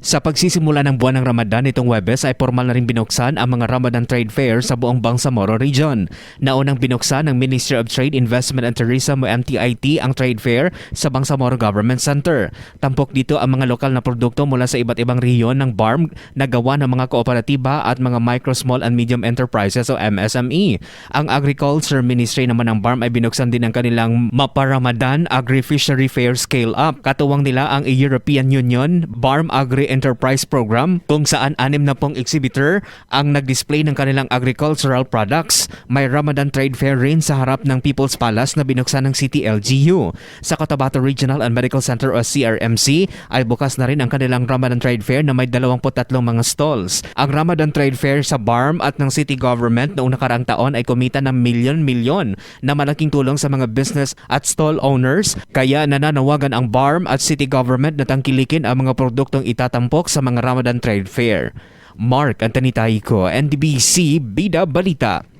Sa pagsisimula ng buwan ng Ramadan itong Huwebes ay formal na rin binuksan ang mga Ramadan Trade Fair sa buong Bangsamoro Region. Naunang binuksan ng Ministry of Trade, Investment and Tourism o MTIT ang trade fair sa Bangsamoro Government Center. Tampok dito ang mga lokal na produkto mula sa iba't ibang rehiyon ng BARM na gawa ng mga kooperatiba at mga micro, small and medium enterprises o MSME. Ang Agriculture Ministry naman ng BARM ay binuksan din ang kanilang MAPA Ramadan Agri-Fishery Fair Scale Up. Katuwang nila ang European Union BARM Agri-Enterprise Program kung saan 60 exhibitor ang nag-display ng kanilang agricultural products. May Ramadan Trade Fair rin sa harap ng People's Palace na binuksan ng City LGU. Sa Cotabato Regional and Medical Center o CRMC ay bukas na rin ang kanilang Ramadan Trade Fair na may 23 mga stalls. Ang Ramadan Trade Fair sa BARM at ng City Government noong nakaraang taon ay kumita ng milyon-milyon na malaking tulong sa mga business at stall owners, kaya nananawagan ang BARM at City Government na tangkilikin ang mga produktong itatampok sa mga Ramadan Trade Fair. Mark Antonitayko, NDBC Bida Balita.